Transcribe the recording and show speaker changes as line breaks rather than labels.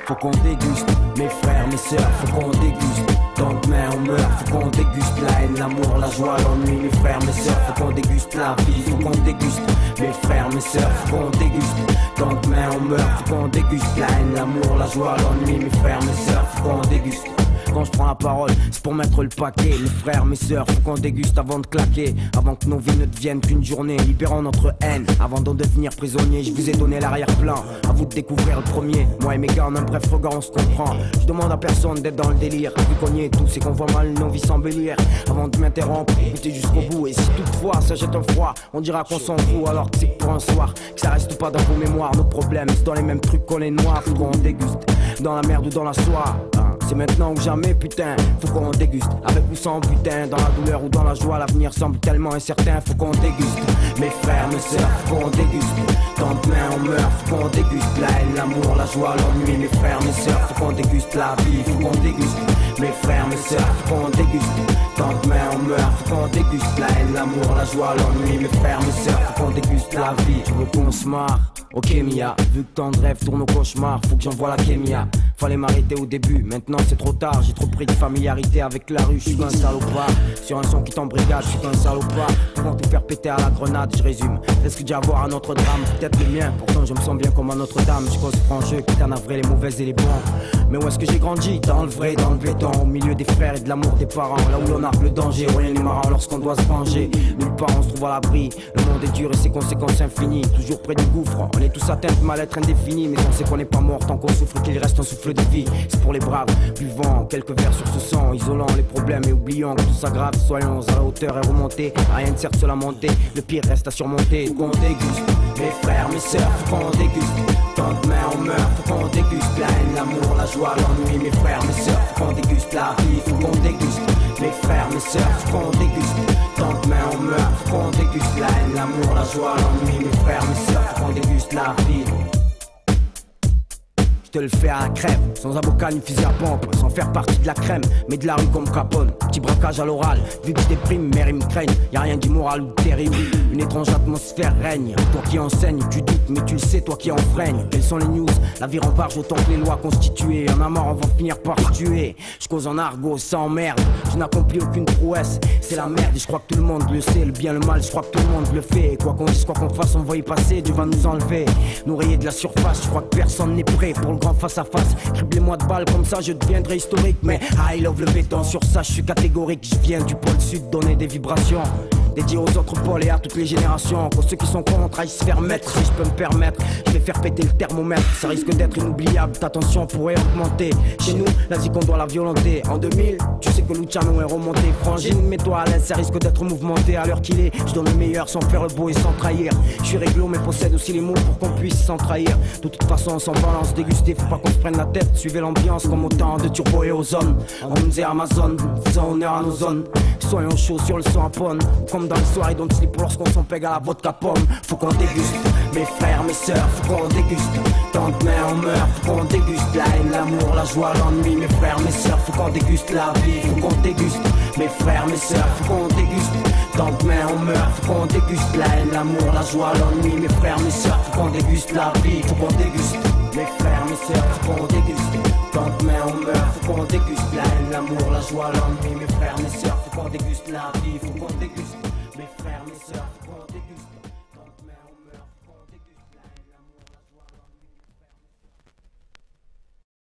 Faut qu'on déguste, mes frères, mes sœurs, faut qu'on déguste. Tant demain on meurt, faut qu'on déguste la haine, l'amour, la joie, l'ennui, mes frères, mes sœurs, faut qu'on déguste la vie, faut qu'on déguste. Mes frères, mes sœurs, faut qu'on déguste. Tant demain on meurt, faut qu'on déguste la haine, l'amour, la joie, l'ennui, mes frères, mes sœurs, faut qu'on déguste. Quand je prends la parole, c'est pour mettre le paquet. Mes frères, mes sœurs, faut qu'on déguste avant de claquer. Avant que nos vies ne deviennent qu'une journée. Libérons notre haine, avant d'en devenir prisonnier. Je vous ai donné l'arrière-plan, à vous de découvrir le premier. Moi et mes gars, en un bref regard, on se comprend. Je demande à personne d'être dans le délire. Vu qu'on y est tous et qu'on voit mal nos vies s'embellir. Avant de m'interrompre, écoutez jusqu'au bout. Et si toutefois ça jette un froid, on dira qu'on s'en fout. Alors que c'est que pour un soir, que ça reste pas dans vos mémoires. Nos problèmes, c'est dans les mêmes trucs qu'on est noirs. Faut qu'on déguste, dans la merde ou dans la soie. C'est maintenant ou jamais, putain, faut qu'on déguste. Avec ou sans butin, dans la douleur ou dans la joie, l'avenir semble tellement incertain, faut qu'on déguste. Mes frères, mes sœurs, faut qu'on déguste. Tant demain on meurt, faut qu'on déguste. La haine, l'amour, la joie, l'ennui, mes frères, mes sœurs, faut qu'on déguste la vie, faut qu'on déguste. Mes frères, mes sœurs, faut qu'on déguste. Tant demain on meurt, faut qu'on déguste. La haine, l'amour, la joie, l'ennui, mes frères, mes sœurs, faut qu'on déguste la vie. Tu veux qu'on se marre? Ok Mia, vu que tant de rêves tournent au cauchemar, faut que j'envoie la kémia. Fallait m'arrêter au début, maintenant c'est trop tard. J'ai trop pris de familiarité avec la rue, je suis un salopard. Sur un son qui t'embrigade, je suis un salopard. Pouvant tout faire péter à la grenade, je résume. Risque d'y avoir un autre drame, peut-être le mien. Pourtant je me sens bien comme à Notre-Dame. Je cause franc jeu, quitte à navrer les mauvais et les bons. Mais où est-ce que j'ai grandi? Dans le vrai, dans le béton. Au milieu des frères et de l'amour des parents. Là où l'on arque le danger, rien n'est marrant lorsqu'on doit se venger. Nulle part on se trouve à l'abri. Le monde est dur et ses conséquences infinies. Toujours près du gouffre, on est tous atteints de mal-être indéfini. Mais on sait qu'on n'est pas mort tant qu'on souffre, qu'il reste un souffle de vie. C'est pour les braves, buvant quelques verres sur ce sang, isolant les problèmes et oubliant que tout s'aggrave. Soyons à la hauteur et remonter, rien ne sert de se lamenter. Le pire reste à surmonter, faut qu'on déguste. Mes frères, mes sœurs, faut qu'on déguste. Tant demain on meurt, faut qu'on déguste. La haine, l'amour, la joie, l'ennui, mes frères, mes sœurs, faut qu'on déguste la vie, faut qu'on déguste. Mes frères, mes sœurs, faut qu'on déguste. Tant demain on meurt, faut qu'on déguste. La haine, l'amour, la joie, l'ennui, mes frères, mes sœurs, faut qu'on déguste la vie. Je te le fais à la crème, sans avocat ni fusil à pompe, sans faire partie de la crème, mais de la rue comme Capone. Petit braquage à l'oral, vu que je déprime, mes rimes craignent. Y'a rien d'immoral ou de terrible, une étrange atmosphère règne. Toi qui enseignes, tu doutes, mais tu le sais, toi qui enfreigne. Quelles sont les news? La vie rembarge autant que les lois constituées. En a marre, on va finir par se tuer. Je cause en argot, sans merde, je n'accomplis aucune prouesse. C'est la merde et je crois que tout le monde le sait. Le bien, le mal, je crois que tout le monde le fait. Et quoi qu'on dise, quoi qu'on fasse, on va y passer. Dieu va nous enlever, nous rayer de la surface. Je crois que personne n'est prêt pour le grand face à face. Criblez-moi de balles, comme ça je deviendrai historique. Mais I love le béton, sur ça je suis catégorique. Je viens du pôle sud donner des vibrations dédié aux autres pôles et à toutes les générations. Pour ceux qui sont contre, aillent se faire mettre. Si je peux me permettre, je vais faire péter le thermomètre. Ça risque d'être inoubliable, ta tension pourrait augmenter. Chez nous, la zik on doit la violenter. En 2000, tu sais que Luciano est remonté. Frangine, mets-toi à l'aise, ça risque d'être mouvementé. À l'heure qu'il est, je donne le meilleur sans faire le beau et sans trahir. Je suis réglo mais possède aussi les mots pour qu'on puisse s'en trahir. De toute façon on s'en balance, déguster, faut pas qu'on se prenne la tête. Suivez l'ambiance comme autant de turbo et ozone. On est Amazon, faisons honneur à nos zones. Soyons chauds sur le son à ponne. Comme dans les soirées don't sleep lorsqu'on s'en pègue à la vodka pomme. Faut qu'on déguste, mes frères, mes sœurs, faut qu'on déguste. Tant demain on meurt, faut qu'on déguste. La haine, l'amour, la joie, l'ennui, mes frères, mes sœurs, faut qu'on déguste la vie, faut qu'on déguste. Mes frères, mes sœurs, faut qu'on déguste. Tant demain on meurt, faut qu'on déguste. La haine, l'amour, la joie, l'ennui, mes frères, mes sœurs, faut qu'on déguste la vie, faut qu'on déguste. Mes frères, mes sœurs, faut qu'on déguste. Tant demain on meurt, faut qu'on déguste. La haine, l'amour, la joie, l'ennui, mes frères, mes sœurs, faut qu'on déguste la vie, faut qu'on déguste.